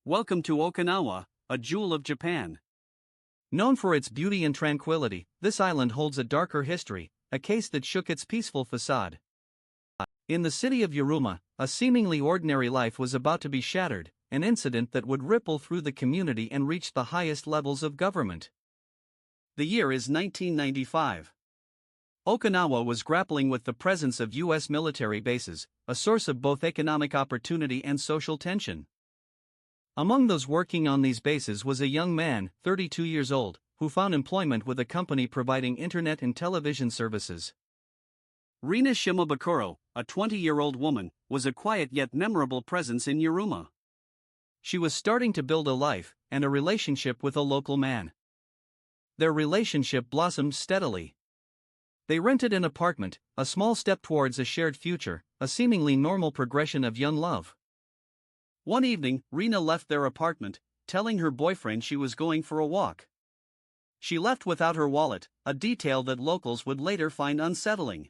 Welcome to Okinawa, a jewel of Japan. Known for its beauty and tranquility, this island holds a darker history, a case that shook its peaceful facade. In the city of Yuruma, a seemingly ordinary life was about to be shattered, an incident that would ripple through the community and reach the highest levels of government. The year is 1995. Okinawa was grappling with the presence of U.S. military bases, a source of both economic opportunity and social tension. Among those working on these bases was a young man, 32 years old, who found employment with a company providing internet and television services. Rina Shimabukuro, a 20-year-old woman, was a quiet yet memorable presence in Yuruma. She was starting to build a life and a relationship with a local man. Their relationship blossomed steadily. They rented an apartment, a small step towards a shared future, a seemingly normal progression of young love. One evening, Rina left their apartment, telling her boyfriend she was going for a walk. She left without her wallet, a detail that locals would later find unsettling.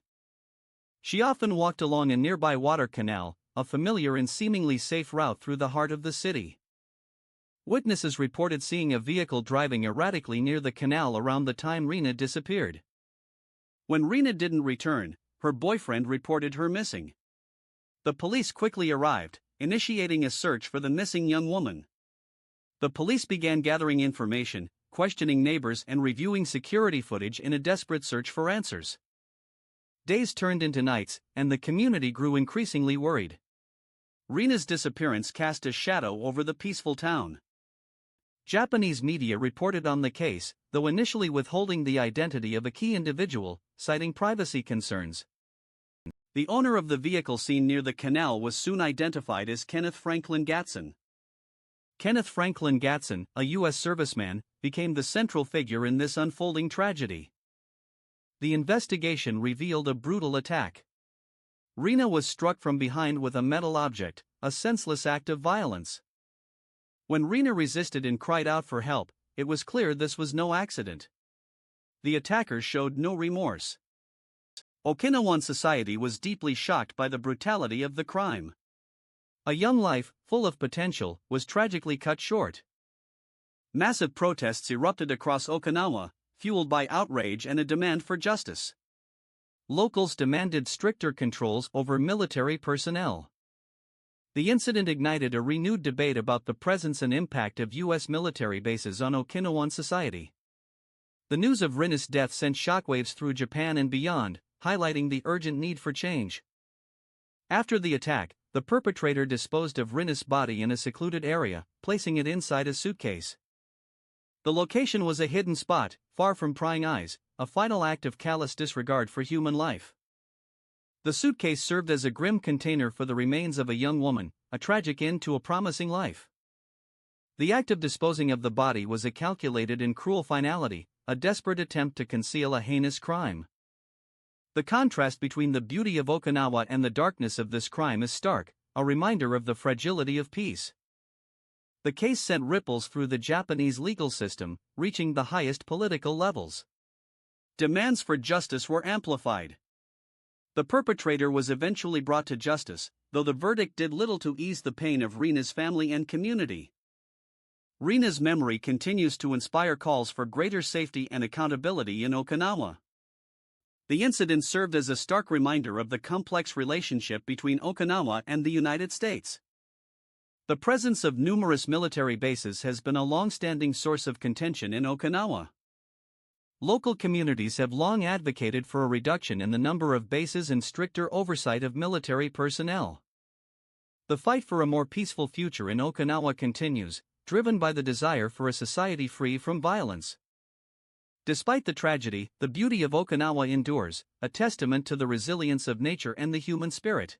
She often walked along a nearby water canal, a familiar and seemingly safe route through the heart of the city. Witnesses reported seeing a vehicle driving erratically near the canal around the time Rina disappeared. When Rina didn't return, her boyfriend reported her missing. The police quickly arrived, initiating a search for the missing young woman. The police began gathering information, questioning neighbors and reviewing security footage in a desperate search for answers. Days turned into nights, and the community grew increasingly worried. Rina's disappearance cast a shadow over the peaceful town. Japanese media reported on the case, though initially withholding the identity of a key individual, citing privacy concerns. The owner of the vehicle seen near the canal was soon identified as Kenneth Franklin Gatson. Kenneth Franklin Gatson, a U.S. serviceman, became the central figure in this unfolding tragedy. The investigation revealed a brutal attack. Rina was struck from behind with a metal object, a senseless act of violence. When Rina resisted and cried out for help, it was clear this was no accident. The attackers showed no remorse. Okinawan society was deeply shocked by the brutality of the crime. A young life, full of potential, was tragically cut short. Massive protests erupted across Okinawa, fueled by outrage and a demand for justice. Locals demanded stricter controls over military personnel. The incident ignited a renewed debate about the presence and impact of U.S. military bases on Okinawan society. The news of Rina's death sent shockwaves through Japan and beyond, highlighting the urgent need for change. After the attack, the perpetrator disposed of Rina's body in a secluded area, placing it inside a suitcase. The location was a hidden spot, far from prying eyes, a final act of callous disregard for human life. The suitcase served as a grim container for the remains of a young woman, a tragic end to a promising life. The act of disposing of the body was a calculated and cruel finality, a desperate attempt to conceal a heinous crime. The contrast between the beauty of Okinawa and the darkness of this crime is stark, a reminder of the fragility of peace. The case sent ripples through the Japanese legal system, reaching the highest political levels. Demands for justice were amplified. The perpetrator was eventually brought to justice, though the verdict did little to ease the pain of Rina's family and community. Rina's memory continues to inspire calls for greater safety and accountability in Okinawa. The incident served as a stark reminder of the complex relationship between Okinawa and the United States. The presence of numerous military bases has been a long-standing source of contention in Okinawa. Local communities have long advocated for a reduction in the number of bases and stricter oversight of military personnel. The fight for a more peaceful future in Okinawa continues, driven by the desire for a society free from violence. Despite the tragedy, the beauty of Okinawa endures, a testament to the resilience of nature and the human spirit.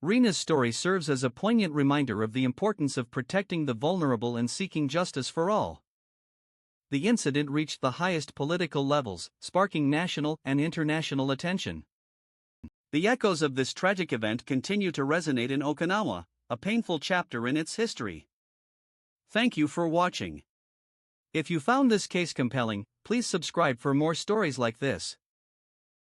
Rina's story serves as a poignant reminder of the importance of protecting the vulnerable and seeking justice for all. The incident reached the highest political levels, sparking national and international attention. The echoes of this tragic event continue to resonate in Okinawa, a painful chapter in its history. Thank you for watching. If you found this case compelling, please subscribe for more stories like this.